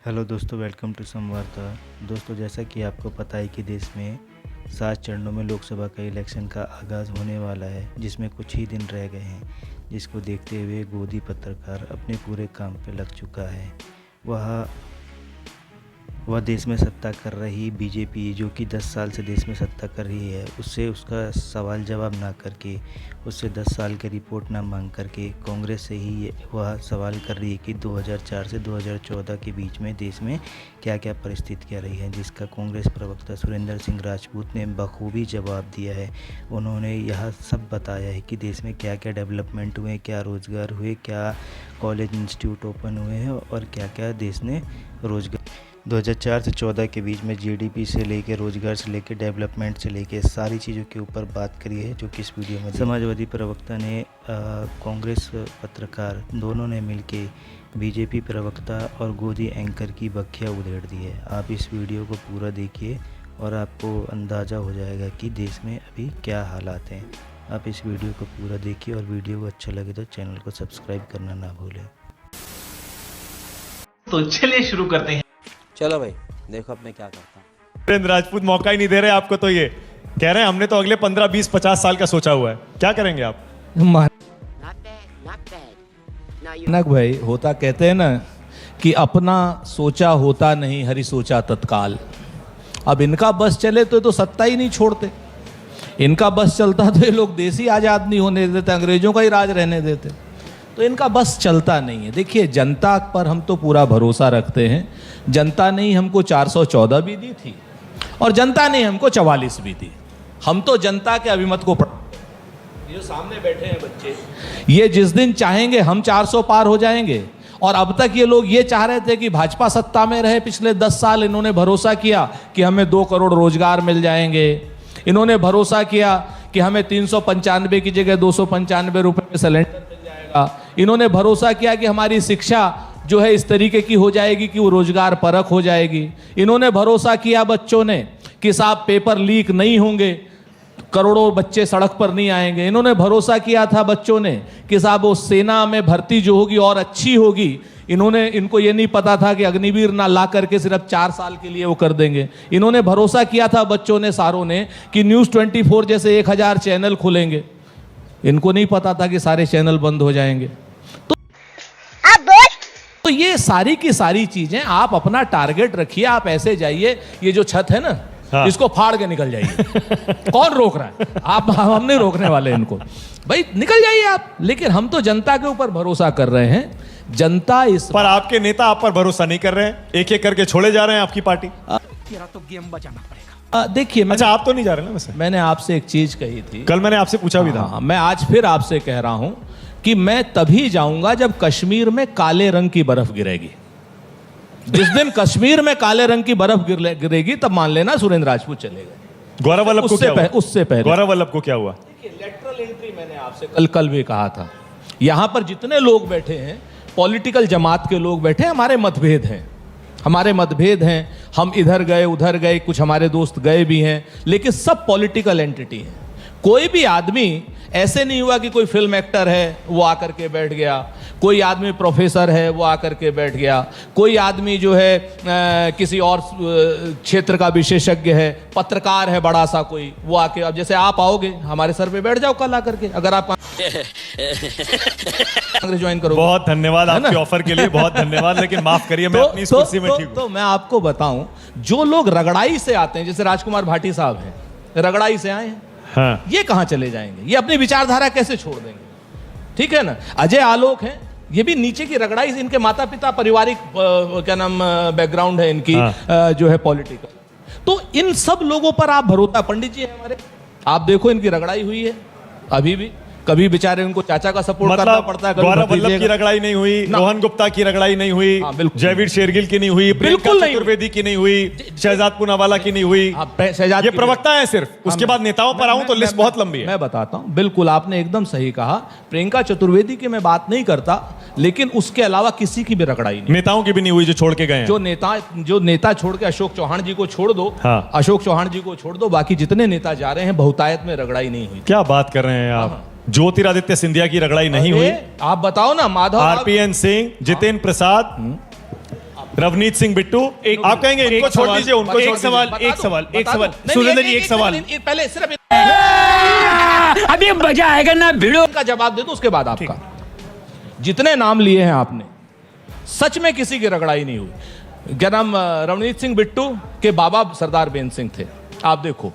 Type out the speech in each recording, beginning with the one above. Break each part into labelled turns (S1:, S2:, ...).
S1: Hello दोस्तों, welcome to संवार्ता। दोस्तों, जैसा कि आपको पता है कि देश में 7 चरणों में लोकसभा का इलेक्शन का आगाज़ होने वाला है, जिसमें कुछ ही दिन रह गए हैं, जिसको देखते हुए गोदी पत्रकार अपने पूरे काम पे लग चुका है। वह देश में सत्ता कर रही बीजेपी, जो कि 10 साल से देश में सत्ता कर रही है, उससे उसका सवाल जवाब ना करके, उससे 10 साल की रिपोर्ट ना मांग करके कांग्रेस से ही वह सवाल कर रही है कि 2004 से 2014 के बीच में देश में क्या क्या परिस्थितियाँ रही हैं, जिसका कांग्रेस प्रवक्ता सुरेंद्र सिंह राजपूत ने बखूबी जवाब दिया है। उन्होंने यह सब बताया है कि देश में क्या क्या डेवलपमेंट हुए, क्या रोज़गार हुए, क्या कॉलेज इंस्टीट्यूट ओपन हुए हैं और क्या क्या देश ने रोज़गार 2004 से 14 के बीच में जीडीपी से लेकर रोजगार से लेकर डेवलपमेंट से लेकर सारी चीज़ों के ऊपर बात करी है, जो कि इस वीडियो में समाजवादी प्रवक्ता ने कांग्रेस पत्रकार दोनों ने मिलके बीजेपी प्रवक्ता और गोदी एंकर की बखिया उधेड़ दी है। आप इस वीडियो को पूरा देखिए और आपको अंदाज़ा हो जाएगा कि देश में अभी क्या हालात हैं। आप इस वीडियो को पूरा देखिए और वीडियो को अच्छा लगे तो चैनल को सब्सक्राइब करना ना भूलें।
S2: तो चलिए शुरू करते हैं।
S3: चलो भाई, देखो अब मैं क्या करता हूँ।
S4: सुरेंद्र राजपूत मौका ही नहीं दे रहे आपको, तो ये कह रहे हैं हमने तो अगले 15, 20, 50 साल का सोचा हुआ है। क्या करेंगे आप?
S5: नक भाई होता, कहते हैं ना कि अपना सोचा होता नहीं, हरि सोचा तत्काल। अब इनका बस चले तो सत्ता ही नहीं छोड़ते। इनका बस चलता तो ये लोग देश ही आज़ाद नहीं होने देते, अंग्रेजों का ही राज रहने देते। तो इनका बस चलता नहीं है। देखिए, जनता पर हम तो पूरा भरोसा रखते हैं। जनता ने ही हमको 414 भी दी थी और जनता ने हमको 44 भी दी। हम तो जनता के अभिमत को ये जो सामने बैठे हैं बच्चे, ये जिस दिन चाहेंगे हम 400 पार हो जाएंगे। और अब तक ये लोग ये चाह रहे थे कि भाजपा सत्ता में रहे। पिछले 10 साल इन्होंने भरोसा किया कि हमें 2 करोड़ रोजगार मिल जाएंगे। इन्होंने भरोसा किया कि हमें 395 की जगह 295 रुपये में सिलेंडर मिल जाएगा। इन्होंने भरोसा किया कि हमारी शिक्षा जो है इस तरीके की हो जाएगी कि वो रोजगार परक हो जाएगी। इन्होंने भरोसा किया बच्चों ने कि साहब पेपर लीक नहीं होंगे, करोड़ों बच्चे सड़क पर नहीं आएंगे। इन्होंने भरोसा किया था बच्चों ने कि साहब वो सेना में भर्ती जो होगी और अच्छी होगी। इनको ये नहीं पता था कि अग्निवीर ना ला करके सिर्फ 4 साल के लिए वो कर देंगे। इन्होंने भरोसा किया था बच्चों ने, सारों ने, कि न्यूज़ 24 जैसे 1000 चैनल खुलेंगे। इनको नहीं पता था कि सारे चैनल बंद हो जाएंगे। तो ये सारी की सारी चीजें, आप अपना टारगेट रखिए, आप ऐसे जाइए। ये जो छत है ना, हाँ, इसको फाड़ के निकल जाइए। कौन रोक रहा है? हम नहीं रोकने वाले इनको। भाई निकल जाइए आप। लेकिन हम तो जनता के ऊपर भरोसा कर रहे हैं। जनता इस
S4: पर आपके नेता आप पर भरोसा नहीं कर रहे हैं, एक एक करके छोड़े जा रहे हैं आपकी पार्टी।
S5: तेरा तो गेम बचाना पड़ेगा। देखिए,
S4: अच्छा, आप तो नहीं जा रहे ना? वैसे
S5: मैंने आपसे एक चीज कही थी, कल
S4: मैंने आपसे पूछा भी था।
S5: मैं आज फिर आपसे कह रहा हूं कि मैं तभी जाऊंगा जब कश्मीर में काले रंग की बर्फ गिरेगी। जिस दिन कश्मीर में काले रंग की बर्फ गिरेगी, तब मान लेना सुरेंद्र राजपूत चले गए।
S4: गौरव वल्लभ को क्या हुआ?
S5: उससे पहले
S4: गौरव वल्लभ को क्या हुआ?
S5: देखिए, लेटरल एंट्री मैंने आपसे कल भी कहा था। यहां पर जितने लोग बैठे हैं, पॉलिटिकल जमात के लोग बैठे हैं, हमारे मतभेद हैं। हम इधर गए उधर गए, कुछ हमारे दोस्त गए भी हैं, लेकिन सब पॉलिटिकल एंटिटी हैं। कोई भी आदमी ऐसे नहीं हुआ कि कोई फिल्म एक्टर है वो आकर के बैठ गया, कोई आदमी प्रोफेसर है वो आकर के बैठ गया, कोई आदमी जो है किसी और क्षेत्र का विशेषज्ञ है, पत्रकार है बड़ा सा कोई, वो आके, अब जैसे आप आओगे हमारे सर पे बैठ जाओ कल आकर के, अगर आप कांग्रेस ज्वाइन करोगे।
S4: बहुत धन्यवाद आपके ऑफर के लिए, बहुत धन्यवाद। लेकिन माफ करिए, मैं अपनी इस कुर्सी में ठीक हूं।
S5: तो मैं आपको बताऊं, जो लोग रगड़ाई से आते हैं, जैसे राजकुमार भाटी साहब हैं, रगड़ाई से आए हैं, हाँ, ये कहां चले जाएंगे? ये अपनी विचारधारा कैसे छोड़ देंगे? ठीक है ना। अजय आलोक हैं, ये भी नीचे की रगड़ाई से, इनके माता पिता पारिवारिक क्या नाम बैकग्राउंड है इनकी, हाँ, जो है पॉलिटिकल। तो इन सब लोगों पर आप भरोसा, पंडित जी है हमारे, आप देखो इनकी रगड़ाई हुई है अभी भी। कभी बेचारे उनको चाचा का सपोर्ट करना पड़ता है।
S4: गौरव वल्लभ की रगड़ाई नहीं हुई, रोहन गुप्ता की रगड़ाई नहीं हुई, जयवीर शेरगिल की नहीं हुई, प्रियंका चतुर्वेदी की नहीं हुई, शहजाद पूनावाला की नहीं हुई। ये प्रवक्ता है सिर्फ, उसके बाद नेताओं पर आऊं तो लिस्ट बहुत लंबी है।
S5: मैं बताता हूं, बिल्कुल आपने एकदम सही कहा। प्रियंका चतुर्वेदी की मैं बात नहीं करता, लेकिन उसके अलावा किसी की भी रगड़ाई नहीं,
S4: नेताओं की भी नहीं हुई जो छोड़ के गए।
S5: जो नेता छोड़ के, अशोक चौहान जी को छोड़ दो, हाँ, अशोक चौहान जी को छोड़ दो, बाकी जितने नेता जा रहे हैं बहुतायत में रगड़ाई नहीं हुई।
S4: क्या बात कर रहे हैं आप? ज्योतिरादित्य सिंधिया की रगड़ाई नहीं हुई?
S5: आप बताओ ना। माधव,
S4: आरपीएन सिंह, जितेंद्र प्रसाद, रवनीत सिंह बिट्टू, आप कहेंगे इनको छोड़ दीजिए, उनको छोड़ दीजिए।
S6: एक सवाल सुरेंद्र जी, एक सवाल
S5: पहले सिर्फ
S7: अभी मजा आएगा ना भिड़ो
S5: का जवाब दे दो, उसके बाद आपका। जितने नाम लिए हैं आपने, सच में किसी की रगड़ाई नहीं हुई। क्या नाम, रवनीत सिंह बिट्टू के बाबा सरदार बेन सिंह थे। आप देखो,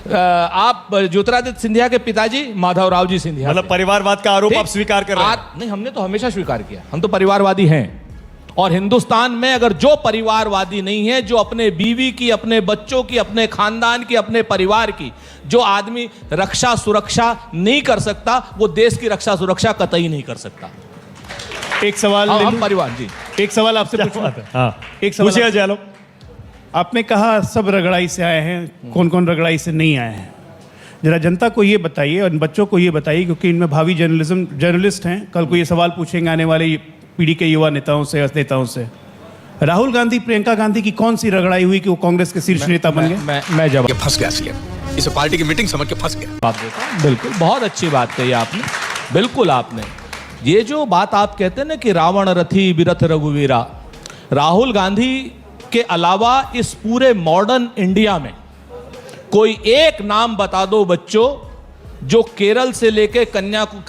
S5: आप ज्योतिरादित्य सिंधिया के पिताजी माधवराव जी सिंधिया,
S4: मतलब परिवारवाद का आरोप आप स्वीकार कर रहे हैं?
S5: नहीं, हमने तो हमेशा स्वीकार किया, हम तो परिवारवादी हैं। और हिंदुस्तान में अगर जो परिवारवादी नहीं है, जो अपने बीवी की, अपने बच्चों की, अपने खानदान की, अपने परिवार की, जो आदमी रक्षा सुरक्षा नहीं कर सकता, वो देश की रक्षा सुरक्षा कतई नहीं कर सकता।
S6: एक सवाल
S5: हम परिवार जी,
S6: एक सवाल आपसे पूछूं।
S4: हाँ,
S6: एक सवाल
S4: पूछिए जालो।
S6: आपने कहा सब रगड़ाई से आए हैं, कौन कौन रगड़ाई से नहीं आए हैं? जरा जनता को ये बताइए और बच्चों को ये बताइए, क्योंकि इनमें भावी जर्नलिस्ट हैं, कल को ये सवाल पूछेंगे आने वाले पीढ़ी के युवा नेताओं से। राहुल गांधी प्रियंका गांधी की कौन सी रगड़ाई हुई कि वो कांग्रेस के शीर्ष नेता बन गए?
S5: मैं जवाब
S8: फंस गया सीएम, इसे पार्टी की मीटिंग समझ के फंस गया।
S5: बिल्कुल, बहुत अच्छी बात कही आपने। बिल्कुल, आपने ये जो बात आप कहते हैं ना कि रावण रथी बिरथ रघुवीरा, राहुल गांधी के अलावा इस पूरे मॉडर्न इंडिया में कोई एक नाम बता दो बच्चों, जो केरल से लेकर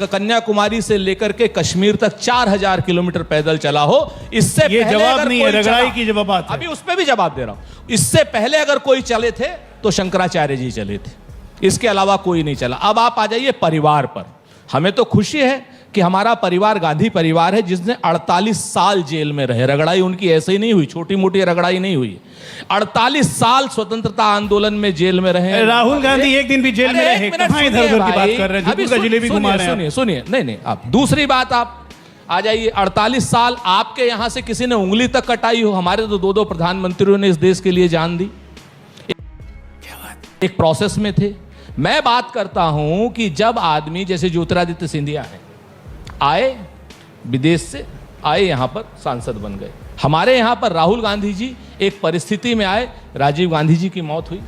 S5: कन्याकुमारी से लेकर के कश्मीर तक 4000 किलोमीटर पैदल चला हो। इससे
S6: ये
S5: पहले
S6: जवाब
S5: अगर
S6: नहीं
S5: कोई
S6: है, रगड़ाई
S5: चला,
S6: की जवाब बात है।
S5: अभी उस पर भी जवाब दे रहा हूं। इससे पहले अगर कोई चले थे तो शंकराचार्य जी चले थे, इसके अलावा कोई नहीं चला। अब आप आ जाइए परिवार पर। हमें तो खुशी है कि हमारा परिवार गांधी परिवार है, जिसने 48 साल जेल में रहे। रगड़ाई उनकी ऐसे ही नहीं हुई, छोटी मोटी रगड़ाई नहीं हुई। 48 साल स्वतंत्रता आंदोलन में जेल में रहे।
S6: राहुल गांधी एक दिन भी जेल में रहे, कहां इधर-उधर की बात कर रहे हैं? झूठ का जिलेबी घुमा रहे हैं।
S5: सुनिए, नहीं, आप दूसरी बात आप आ जाइए। 48 साल आपके यहां से किसी ने उंगली तक कटाई हो? हमारे तो 2 प्रधानमंत्रियों ने इस देश के लिए जान दी, एक प्रोसेस में थे। मैं बात करता हूं कि जब आदमी जैसे ज्योतिरादित्य सिंधिया है, आए विदेश से, आए यहां पर सांसद बन गए। हमारे यहां पर राहुल गांधी जी एक परिस्थिति में आए, राजीव गांधी जी की मौत हुई।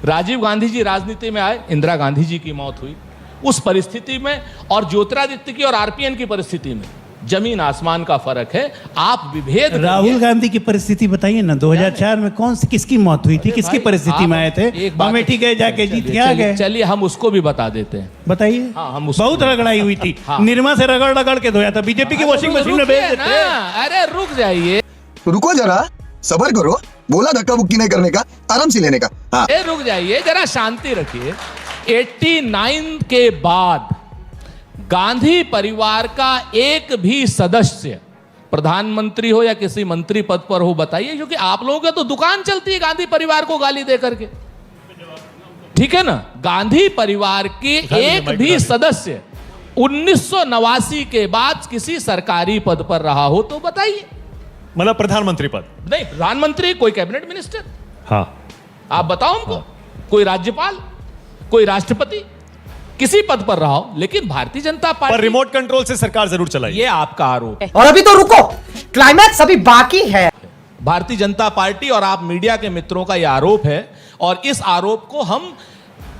S5: राजीव गांधी जी राजनीति में आए, इंदिरा गांधी जी की मौत हुई। उस परिस्थिति में और ज्योतिरादित्य की और आरपीएन की परिस्थिति में जमीन आसमान का फर्क है। आप विभेद,
S6: राहुल गांधी की परिस्थिति बताइए ना, 2004 में कौन सी किसकी मौत हुई थी, किसकी परिस्थिति में आए थे? अमेठी गए, जाके जीत के आ गए।
S5: चलिए हम उसको भी बता देते हैं,
S6: बताइए।
S5: हाँ, हम
S6: बहुत रगड़ाई हुई थी। निर्मा से रगड़ के धोया था, बीजेपी की वॉशिंग मशीन में भेज देते।
S5: अरे रुक जाइए,
S9: रुको जरा, सबर करो। बोला धक्का बुक्की नहीं करने का, आराम से लेने का। हाँ।
S5: रुक जाइए, जरा शांति रखिए। 89 के बाद गांधी परिवार का एक भी सदस्य, प्रधानमंत्री हो या किसी मंत्री पद पर हो, बताइए, क्योंकि आप लोगों की तो दुकान चलती है गांधी परिवार को गाली दे करके, ठीक है ना? गांधी परिवार के एक भी सदस्य 1989 के बाद किसी सरकारी पद पर रहा हो तो बताइए।
S4: मतलब प्रधानमंत्री पद
S5: नहीं, प्रधानमंत्री, कोई कैबिनेट मिनिस्टर,
S4: हाँ,
S5: आप बताओ हमको। कोई राज्यपाल, कोई राष्ट्रपति, किसी पद पर रहा हो, लेकिन भारतीय जनता
S4: पर
S5: पार्टी
S4: रिमोट कंट्रोल से सरकार जरूर चलाई।
S5: ये आपका आरोप है।
S7: और अभी तो रुको, क्लाइमैक्स अभी बाकी है।
S5: भारतीय जनता पार्टी और आप मीडिया के मित्रों का यह आरोप है, और इस आरोप को हम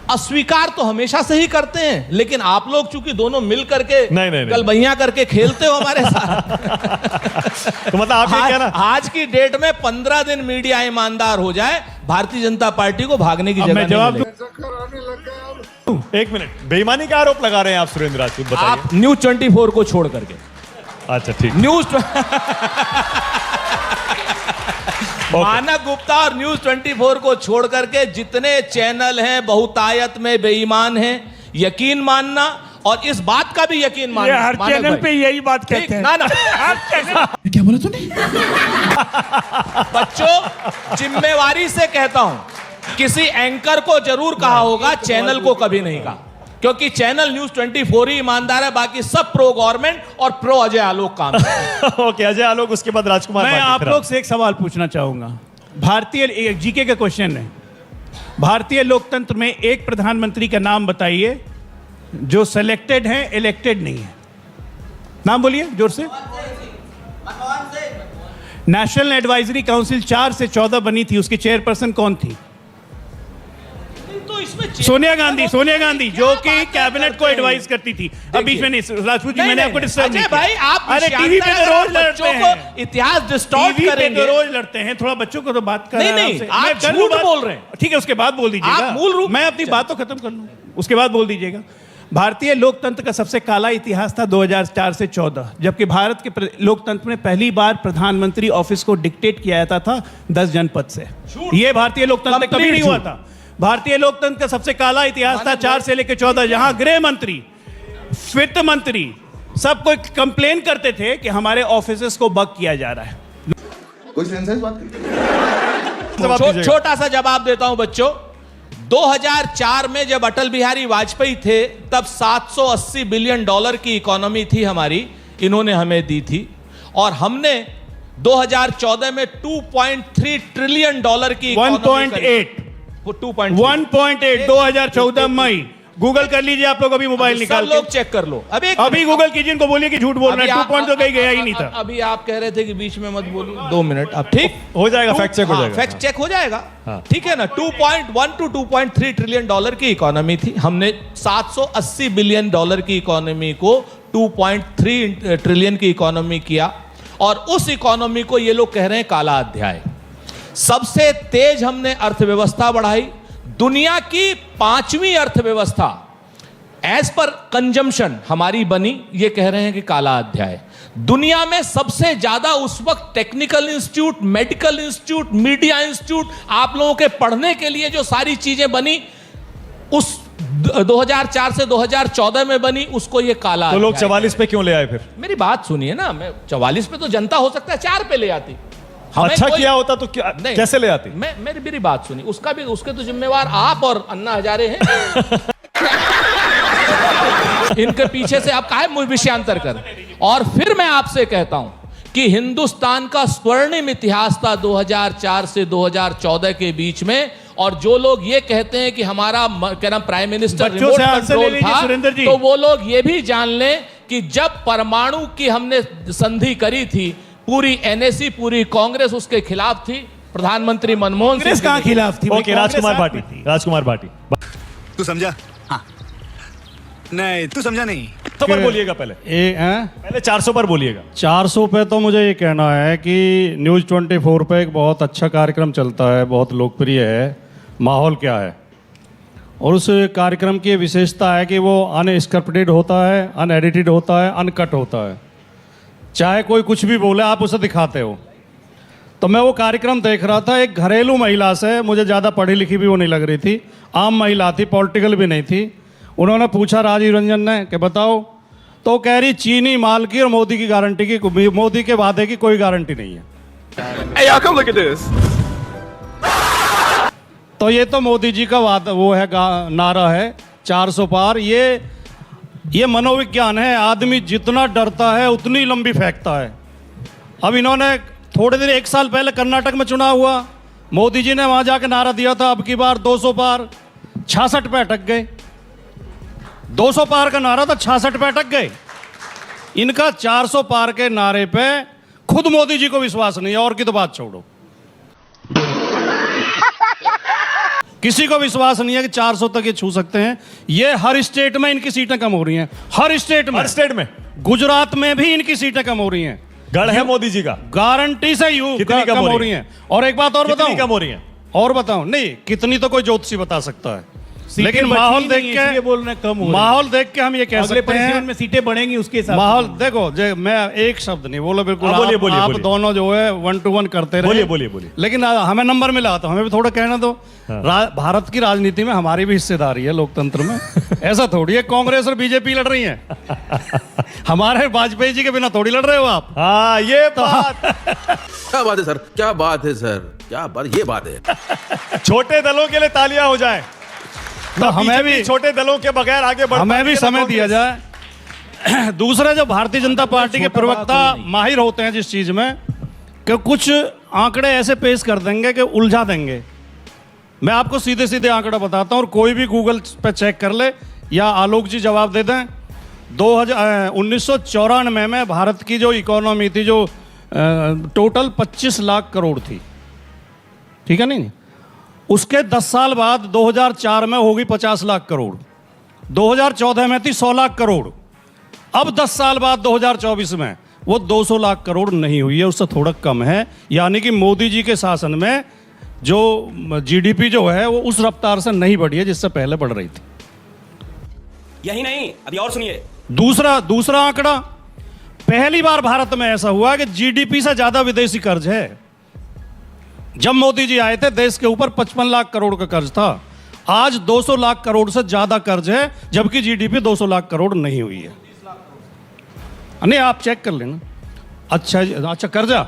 S5: अस्वीकार तो हमेशा से ही करते हैं, लेकिन आप लोग चूंकि दोनों मिल करके कल बहिया करके खेलते हो हमारे साथ
S4: तो मतलब आप ये कहना,
S5: आज की डेट में 15 दिन मीडिया ईमानदार हो जाए, भारतीय जनता पार्टी को भागने की जगह नहीं मिलेगी।
S4: एक मिनट, बेईमानी का आरोप लगा रहे हैं आप सुरेंद्र राजपूत, बताइए।
S5: आप न्यूज 24 को छोड़ करके।
S4: अच्छा ठीक,
S5: न्यूज मानक गुप्ता और न्यूज 24 को छोड़ करके जितने चैनल हैं बहुतायत में बेईमान हैं, यकीन मानना, और इस बात का भी यकीन मानना।
S7: हर चैनल पे यही बात कहते हैं।
S5: ना
S7: क्या बोला तूने?
S5: बच्चों, जिम्मेवारी से कहता हूं, किसी एंकर को जरूर कहा होगा, चैनल को कभी नहीं कहा, क्योंकि चैनल न्यूज 24 ही ईमानदार है, बाकी सब प्रो गवर्नमेंट और प्रो अजय आलोक काम है।
S4: ओके, अजय आलोक, उसके बाद राजकुमार।
S6: मैं आप लोग से एक सवाल पूछना चाहूंगा, भारतीय जीके का क्वेश्चन है। भारतीय लोकतंत्र में एक प्रधानमंत्री का नाम बताइए जो सिलेक्टेड है, इलेक्टेड नहीं है। नाम बोलिए जोर से। नेशनल एडवाइजरी काउंसिल 4 से 14 बनी थी, उसकी चेयरपर्सन कौन थी?
S5: तो इसमें
S6: सोनिया गांधी जो कि कैबिनेट को एडवाइस करती थी। अब बीच में नहीं राजपूत जी, मैंने आपको डिस्टर्ब नहीं किया।
S5: भाई आप
S6: अरे टीवी पे तो रोज लड़ते हैं,
S5: इतिहास डिस्टॉर्ट
S6: टीवी पे
S5: करेंगे।
S6: तो रोज लड़ते हैं, थोड़ा बच्चों को तो बात कर।
S5: नहीं, आप झूठ बोल रहे हैं।
S6: ठीक है, उसके बाद बोल दीजिएगा।
S5: आप मूल रूप
S6: मैं अपनी बात तो खत्म कर लूं, उसके बाद बोल दीजिएगा। भारतीय लोकतंत्र का सबसे काला इतिहास था 2004 से 14, जबकि भारत के लोकतंत्र में पहली बार प्रधानमंत्री ऑफिस को डिक्टेट किया जाता था 10 जनपद से। यह भारतीय लोकतंत्र में कभी नहीं हुआ था। भारतीय लोकतंत्र का सबसे काला इतिहास था 4 से लेकर 14, जहां गृह मंत्री, वित्त मंत्री सब कोई कंप्लेन करते थे कि हमारे ऑफिसेस को बग किया जा रहा है।
S9: कोई सेंस है इस बात की?
S5: छोटा सा जवाब देता हूं बच्चों। 2004 में जब अटल बिहारी वाजपेयी थे, तब 780 बिलियन डॉलर की इकोनॉमी थी हमारी, इन्होंने हमें दी थी। और हमने 2014 में 2.3 ट्रिलियन डॉलर की
S6: 1.8 2014 मई। गूगल कर लीजिए आप लोग, अभी मोबाइल निकाल
S5: सब लोग चेक कर लो।
S6: अभी गूगल कीजिए, इनको बोलिए कि झूठ बोल रहे हैं। 2 पॉइंट तो कहीं गया ही नहीं था।
S5: अभी आप कह रहे थे कि बीच में मत बोलिए, 2 मिनट आप ठीक
S4: हो जाएगा, फैक्ट चेक हो जाएगा।
S5: फैक्ट चेक हो जाएगा, ठीक है ना। 2.1 to 2.3 ट्रिलियन डॉलर की इकोनॉमी थी, हमने 780 बिलियन डॉलर की इकोनॉमी को 2.3 ट्रिलियन की इकोनॉमी किया। और उस इकोनॉमी को ये लोग कह रहे हैं काला अध्याय। सबसे तेज हमने अर्थव्यवस्था बढ़ाई, दुनिया की 5वीं अर्थव्यवस्था एज पर कंजम्पशन हमारी बनी, ये कह रहे हैं कि काला अध्याय। दुनिया में सबसे ज्यादा उस वक्त technical institute, medical institute, media institute, आप लोगों के पढ़ने के लिए जो सारी चीजें बनी, उस 2004 से 2014 में बनी, उसको ये काला
S4: तो लोग
S5: अध्याय।
S4: 44 पे क्यों ले आए फिर?
S5: मेरी बात सुनिए ना, मैं 44 पे तो जनता हो सकता है 4 पे ले आती।
S4: अच्छा किया होता तो कैसे ले आती?
S5: मेरी बात सुनिए, उसके तो जिम्मेवार आप और अन्ना हजारे हैं। इनके पीछे से आप काहे विषयांतर कर। और फिर मैं आपसे कहता हूं कि हिंदुस्तान का स्वर्णिम इतिहास था 2004 से 2014 के बीच में। और जो लोग ये कहते हैं कि हमारा क्या नाम प्राइम मिनिस्टर रिमोट कंट्रोल था, तो वो लोग ये भी जान लें कि जब परमाणु की हमने संधि करी थी, पूरी एनएसी, पूरी कांग्रेस उसके खिलाफ थी। प्रधानमंत्री मनमोहन सिंह
S6: कहां खिलाफ थी?
S4: ओके, राजकुमार भाटी।
S8: तू समझा? हाँ। नहीं, तू समझा नहीं।
S4: तो पर बोलिएगा पहले 400 पर बोलिएगा।
S6: 400 पे तो मुझे ये कहना है कि न्यूज़ 24 पे एक बहुत अच्छा कार्यक्रम चलता है, बहुत लोकप्रिय है, माहौल क्या है। और उस कार्यक्रम की विशेषता है कि वो अनस्क्रिप्टेड होता है, अनएडिटेड होता है, अनकट होता है। चाहे कोई कुछ भी बोले, आप उसे दिखाते हो। तो मैं वो कार्यक्रम देख रहा था, एक घरेलू महिला से, मुझे ज़्यादा पढ़ी लिखी भी वो नहीं लग रही थी, आम महिला थी, पॉलिटिकल भी नहीं थी। उन्होंने पूछा राजीव रंजन ने कि बताओ, तो कह रही चीनी माल की और मोदी की गारंटी की, मोदी के वादे की कोई गारंटी नहीं है।
S8: Hey, y'all, come look at this.
S6: तो ये तो मोदी जी का वादा, वो है नारा है 400 पार। ये मनोविज्ञान है, आदमी जितना डरता है उतनी लंबी फेंकता है। अब इन्होंने थोड़े दिन, 1 साल पहले कर्नाटक में चुनाव हुआ, मोदी जी ने वहां जाके नारा दिया था अब की बार 200 पार, 66 पे अटक गए। 200 पार का नारा था, 66 पे अटक गए। इनका 400 पार के नारे पे खुद मोदी जी को विश्वास नहीं है, और की तो बात छोड़ो। किसी को विश्वास नहीं है कि 400 तक ये छू सकते हैं। ये हर स्टेट में इनकी सीटें कम हो रही हैं, हर स्टेट में। गुजरात में भी इनकी सीटें कम हो रही हैं।
S4: गढ़ है मोदी जी का,
S6: गारंटी से यूं कम हो रही हैं। और एक बात और बताऊं,
S4: कम हो रही हैं
S6: और बताऊं, नहीं कितनी तो कोई ज्योतिषी बता सकता है, लेकिन माहौल देख के बोलना कम हो, माहौल देख के हम ये कह सकते हैं में सीटें बढ़ेंगी उसके हिसाब। माहौल देखो, मैं एक शब्द नहीं बोलो, बिल्कुल आप दोनों जो है 1 to 1 करते रहे।
S4: बोलिए।
S6: लेकिन हमें नंबर मिला तो हमें भी थोड़ा कहना दो। भारत की राजनीति में हमारी भी हिस्सेदारी है, लोकतंत्र में। ऐसा थोड़ी है कांग्रेस और बीजेपी लड़ रही है, हमारे वाजपेयी जी के बिना थोड़ी लड़ रहे हो आप।
S4: हाँ, ये बात
S3: क्या बात है सर, क्या बात है सर, क्या बात, ये बात है।
S4: छोटे दलों के लिए तालियां हो जाए,
S6: तो हमें भी
S4: छोटे दलों के बगैर आगे बढ़,
S6: हमें भी समय दिया जाए। दूसरे, जो भारतीय जनता पार्टी के प्रवक्ता माहिर होते हैं जिस चीज में, कि कुछ आंकड़े ऐसे पेश कर देंगे कि उलझा देंगे। मैं आपको सीधे सीधे आंकड़ा बताता हूं, और कोई भी गूगल पे चेक कर ले, या आलोक जी जवाब दे दें। 1994 में भारत की जो इकोनॉमी थी, जो टोटल 25 लाख करोड़ थी, ठीक है नहीं, उसके 10 साल बाद 2004 में होगी 50 लाख करोड़, 2014 में थी 100 लाख करोड़, अब 10 साल बाद 2024 में वो 200 लाख करोड़ नहीं हुई है, उससे थोड़ा कम है। यानी कि मोदी जी के शासन में जो जीडीपी जो है वो उस रफ्तार से नहीं बढ़ी है जिससे पहले बढ़ रही थी।
S7: यही नहीं, अभी और सुनिए।
S6: दूसरा आंकड़ा, पहली बार भारत में ऐसा हुआ कि जीडीपी से ज्यादा विदेशी कर्ज है। जब मोदी जी आए थे देश के ऊपर 55 लाख करोड़ का कर्ज था, आज 200 लाख करोड़ से ज्यादा कर्ज है, जबकि जीडीपी 200 लाख करोड़ नहीं हुई है। नहीं, आप चेक कर लेना। अच्छा कर्जा,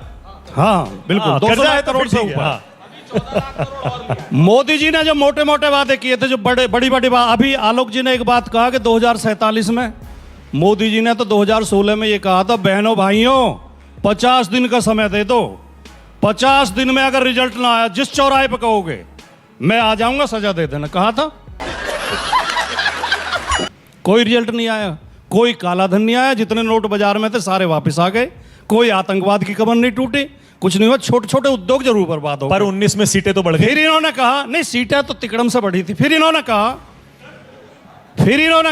S6: हाँ बिल्कुल 200 लाख करोड़ से ऊपर। मोदी जी ने जो मोटे मोटे वादे किए थे, जो बड़ी बात, अभी आलोक जी ने एक बात कहा कि 2047 में, मोदी जी ने तो 2016 में ये कहा था, बहनों भाइयों 50 दिन का समय दे दो, 50 दिन में अगर रिजल्ट ना आया, जिस चौराहे पे कहोगे मैं आ जाऊंगा, सजा दे देना, कहा था। कोई रिजल्ट नहीं आया, कोई काला धन नहीं आया, जितने नोट बाजार में थे सारे वापस आ गए, कोई आतंकवाद की कमर नहीं टूटी, कुछ नहीं हुआ। छोटे छोटे उद्योग जरूर बर्बाद हो गए।
S4: पर 19 में सीटें तो बढ़ गई।
S6: फिर इन्होंने कहा, नहीं सीटें तो तिकड़म से बढ़ी थी। फिर इन्होंने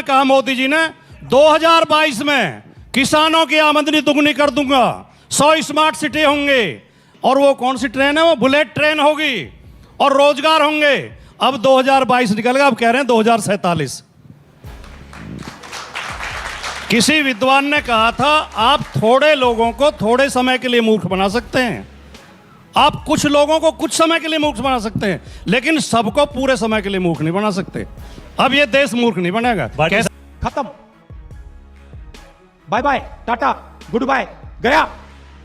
S6: कहा मोदी जी ने 2022 में किसानों की आमदनी दुगनी कर दूंगा, 100 स्मार्ट सिटी होंगे, और वो कौन सी ट्रेन है, वो बुलेट ट्रेन होगी, और रोजगार होंगे। अब 2022 निकल गया, अब कह रहे हैं 2047। किसी विद्वान ने कहा था, आप थोड़े लोगों को थोड़े समय के लिए मूर्ख बना सकते हैं, आप कुछ लोगों को कुछ समय के लिए मूर्ख बना सकते हैं, लेकिन सबको पूरे समय के लिए मूर्ख नहीं बना सकते। अब ये देश मूर्ख नहीं बनेगा।
S7: खत्म, bye bye, tata, good bye, गया।